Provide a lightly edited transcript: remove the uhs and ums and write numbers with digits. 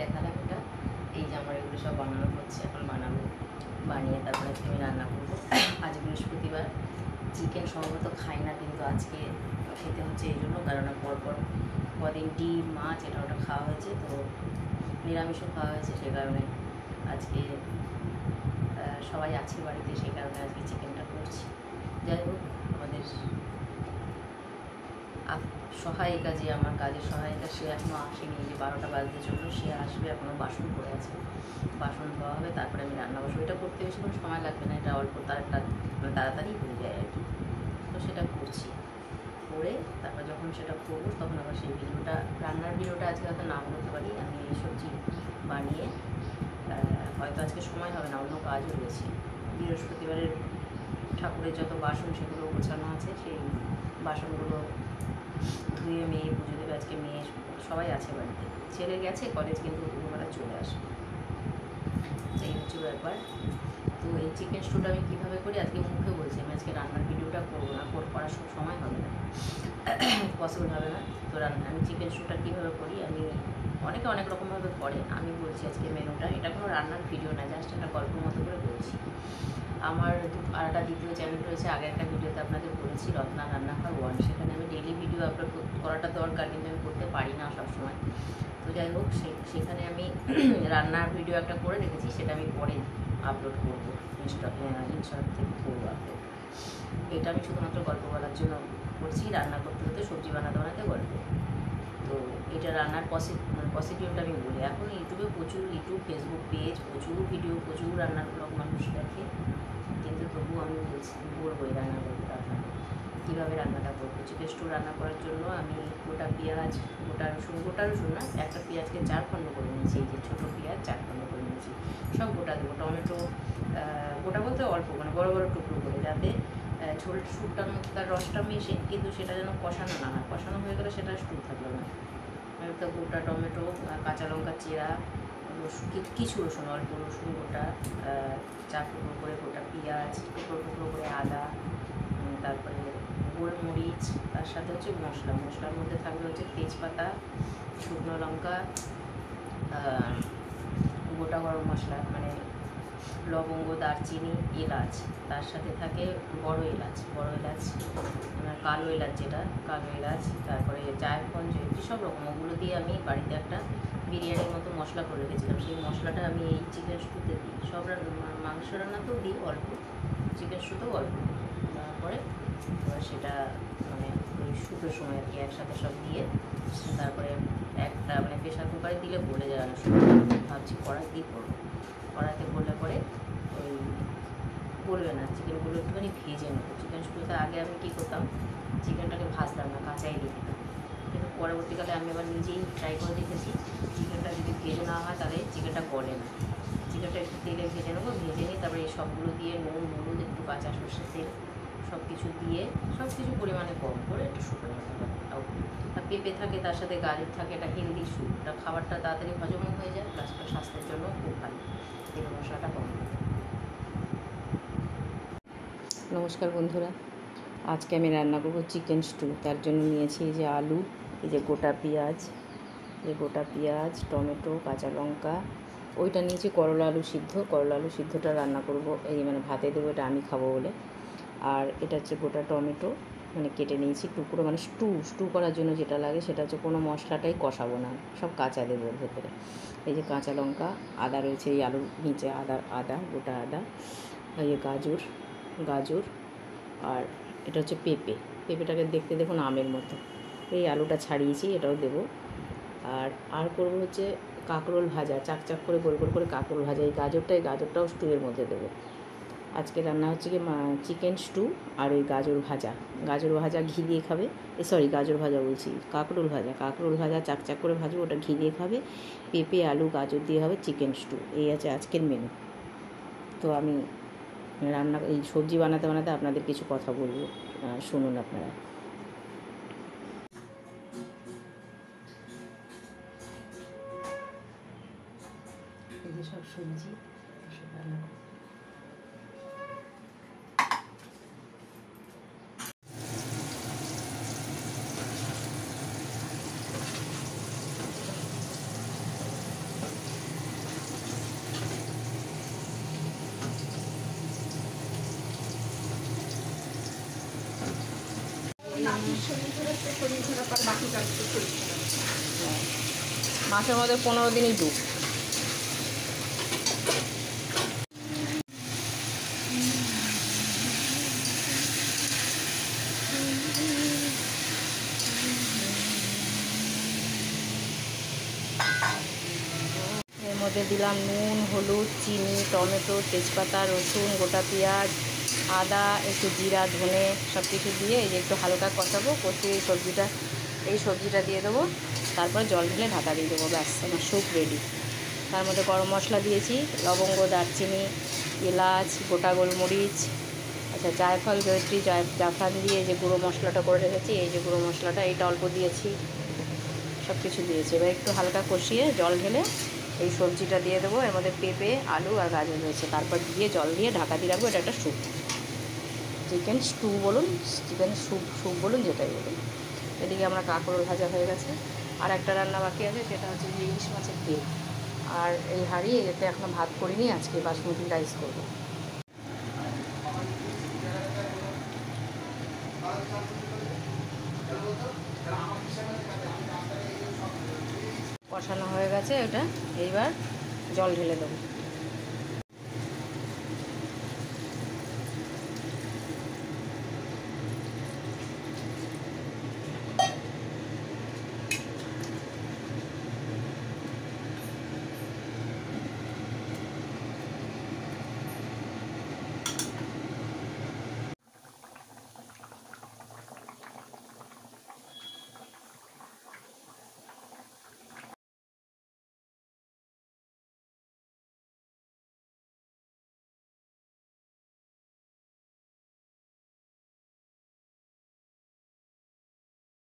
দেখালাম এটা। এই যে আমার এগুলো সব বানানো হচ্ছে, এখন বানাবো, বানিয়ে তারপরে আজকে আমি রান্না করবো। আজ বৃহস্পতিবার, চিকেন সম্ভবত খাই না, কিন্তু আজকে খেতে হচ্ছে এই জন্য, কারণ পরপর কদিন ডিম মাছ এটা ওটা খাওয়া হয়েছে, তো নিরামিষও খাওয়া হয়েছে, সেই কারণে আজকে সবাই আছে বাড়িতে, সেই কারণে আজকে চিকেনটা করছি। যাই হোক, আমাদের সহায়িকা, যে আমার কাজের সহায়িকা, সে এখনও আসেনি। যে 12টা বাজতে চললো, সে আসবে, এখনও বাসন পড়ে আছে, বাসন ধোয়া হবে, তারপরে আমি রান্না বসবো। এটা করতে বেশিক্ষণ সময় লাগবে না, এটা অল্প তাড়াতাড়ি হয়ে যায় আর কি। তো সেটা করছি, করে তারপর যখন সেটা করবো তখন আবার সেই ভিডিওটা, রান্নার ভিডিওটা আজকে হয়তো না বলতে পারি। আমি এই সবজি বানিয়ে হয়তো আজকে সময় হবে না, অন্য কাজও রয়েছে। বৃহস্পতিবারের ঠাকুরের যত বাসন সেগুলো গোছানো আছে, সেই বাসনগুলো ধুয়ে মেয়ে পুজো দেবে। আজকে মেয়ে সবাই আছে বাড়িতে, ছেলে গেছে কলেজ, কিন্তু দুপুরবেলা চলে আসে। এই হচ্ছে ব্যাপার। তো এই চিকেন স্টুটা আমি কীভাবে করি আজকে মুখে বলছি, আমি আজকে রান্নার ভিডিওটা করবো না, করার সময় হবে না, পসিবল হবে না। তো আমি চিকেন স্টুটা কীভাবে করি, আমি অনেকে অনেক রকমভাবে করে, আমি বলছি আজকে মেনুটা। এটা কোনো রান্নার ভিডিও না, জাস্ট একটা গল্প মতো করে বলছি। আমার আর একটা দ্বিতীয় চ্যানেল রয়েছে, আগে একটা ভিডিওতে আপনাদের বলেছি, রত্না রান্নাঘর 1, সেখানে আমি ডেইলি ভিডিও আপলোড করাটা দরকার, কিন্তু আমি করতে পারি না সবসময়। তো যাই হোক, সেখানে আমি রান্নার ভিডিও একটা করে রেখেছি, সেটা আমি পরে আপলোড করবো, ইনস্টাগ্রাম থেকে করবো আপলোড। এটা আমি শুধুমাত্র গল্প বলার জন্য করছি, রান্না করতে হতে, সবজি বানাতে বানাতে গল্প। তো এটা রান্নার পসিডিওরটা আমি বলি। এখন ইউটিউবে প্রচুর, ফেসবুক পেজ, প্রচুর ভিডিও, প্রচুর রান্নার ব্লগ মানুষ দেখে, কিন্তু তবুও আমি বলবো এই রান্না গল্পটা আপনাকে, কীভাবে রান্নাটা করবো। চিকেন স্টু রান্না করার জন্য আমি গোটা পেঁয়াজ, গোটা রসুন না, একটা পেঁয়াজকে 4 খণ্ড করে নিয়েছি, এই যে ছোটো পেঁয়াজ 4 খণ্ড করে নিয়েছি, সব গোটা দেবো। টমেটো গোটা বলতে অল্প, মানে বড় বড় টুকরো করে, যাতে ঝোল স্টুটার মধ্যে তার রসটা মিশে, কিন্তু সেটা যেন কষানো না হয়, কষানো হয়ে গেলে সেটা স্টু থাকলো না। তো গোটা টমেটো, কাঁচা লঙ্কা চেরা, কিছু রসুন, অল্প রসুন গোটা, 4 টুকরো করে গোটা পেঁয়াজ, টুকরো করে আদা, তারপরে গোলমরিচ, তার সাথে হচ্ছে মশলার মধ্যে থাকবে হচ্ছে তেজপাতা, শুকনো লঙ্কা, গোটা গরম মশলা মানে লবঙ্গ, দারচিনি, এলাচ, তার সাথে থাকে বড় এলাচ, কালো এলাচ, তারপরে জায়ফল, জয়িত্রী, সব রকম, ওগুলো দিয়ে আমি বাড়িতে একটা বিরিয়ানির মতো মশলা করে রেখেছিলাম। সেই মশলাটা আমি এই চিকেন স্টুতে দিই, সব মাংস রান্নাতেও দিই অল্প, চিকেন স্টুতেও অল্প। তারপরে সেটা মানে ওই শুটোর সময় আর কি একসাথে সব দিয়ে, তারপরে একটা মানে প্রেশার কুকারে দিলে বলে যায় অনেক সময়, ভাবছি কড়াইতেই করবো। কড়াইতে করলে পরে ওই বলবে না, চিকেনগুলো একটুখানি ভেজে নেবো। চিকেন স্টুতে আগে আমি কী করতাম, চিকেনটাকে ভাজতাম না, কাঁচাই দিয়ে দিতাম, কিন্তু পরবর্তীকালে আমি আবার নিজেই ট্রাই করে দেখেছি, চিকেনটা যদি ভেজে নেওয়া হয় তাহলে চিকেনটা গলে না। চিকেনটা একটু তেলে ভেজে নেবো, ভেজে নিই, তারপরে এই সবগুলো দিয়ে নুন, হলুদ, একটু কাঁচা সর্ষের তেল, সব কিছু দিয়ে, সব কিছু পরিমাণে কম করে একটু শুকনো নিতে হবে। আর পেঁপে থাকে, তার সাথে গাজর থাকে, এটা হেলদি স্যুপ, এটা খাবারটা তাড়াতাড়ি হজমও হয়ে যায়, প্লাস স্বাস্থ্যের জন্য খুব ভালো, তেল মশলাটা কম। নমস্কার বন্ধুরা, আজকে আমি রান্না করব চিকেন স্টু। তার জন্য নিয়েছি এই যে আলু, এই যে গোটা পেঁয়াজ, টমেটো, কাঁচা লঙ্কা, ওইটা নিয়েছি করলা আলু সিদ্ধটা রান্না করব, এই মানে ভাতে দেবো, এটা আমি খাবো বলে। আর এটা হচ্ছে গোটা টমেটো, মানে কেটে নিয়েছি টুকরো, মানে স্টু করার জন্য যেটা লাগে, সেটা হচ্ছে কোনো মশলাটাই কষাবো না, সব কাঁচা দেবো ওর ভেতরে। এই যে কাঁচা লঙ্কা, আদা রয়েছে, এই আলুর নিচে আদা, গোটা আদা, এই যে গাজর, আর এটা হচ্ছে পেঁপেটাকে দেখতে দেখুন আমের মতো। এই আলুটা ছাড়িয়েছি, এটাও দেবো। আর করবো হচ্ছে কাঁকরোল ভাজা, চাক করে গোল করে কাঁকরোল ভাজা, এই গাজরটাও স্টুয়ের মধ্যে দেবো। আজকে রান্না হচ্ছে কি চিকেন স্টু আর ওই গাজর ভাজা ঘি দিয়ে খাবে, কাঁকরোল ভাজা চাক করে ভাজবো, ওটা ঘি দিয়ে খাবে, পেঁপে আলু গাজর দিয়ে হবে চিকেন স্টু। এই আছে আজকের মেনু। তো আমি এই সবজি বানাতে আপনাদের কিছু কথা বলবো, শুনুন আপনারা। এই যে সব সবজি রান্না মাসের মধ্যে 15 দিনই ডুব। এর মধ্যে দিলাম নুন, হলুদ, চিনি, টমেটো, তেজপাতা, রসুন, গোটা পেঁয়াজ, আদা, একটু জিরা, ধনে সব কিছু দিয়ে এই যে একটু হালকা কষাবো। কষিয়ে এই সবজিটা দিয়ে দেবো। তারপর জল ঢেলে ঢাকা দিয়ে দেবো। ব্যাস আমার স্যুপ রেডি। তার মধ্যে গরম মশলা দিয়েছি, লবঙ্গ, দারচিনি, এলাচ, গোটা গোলমরিচ, আচ্ছা জায়ফল, জয়ত্রী, জাফরান দিয়ে এই যে গুঁড়ো মশলাটা করে রেখেছি, এই যে গুঁড়ো মশলাটা এইটা অল্প দিয়েছি, সব কিছু দিয়েছি। এবার একটু হালকা কষিয়ে জল ঢেলে এই সবজিটা দিয়ে দেবো। এর মধ্যে পেঁপে, আলু আর গাজর রয়েছে। তারপর দিয়ে জল দিয়ে ঢাকা দিয়ে রাখবো। এটা একটা স্যুপ, চিকেন স্টু বলুন, চিকেন স্যুপ বলুন, যেটাই বলুন। এদিকে আমরা কাঁকরোল ভাজা হয়ে গেছে। আর একটা রান্না বাকি আছে, সেটা হচ্ছে যে ইলিশ মাছের তেল। আর এই হাঁড়ি এতে এখনও ভাত করিনি, আজকে বাসমতি রাইস করবো। কষানো হয়ে গেছে এটা, এইবার জল ঢেলে দেবো।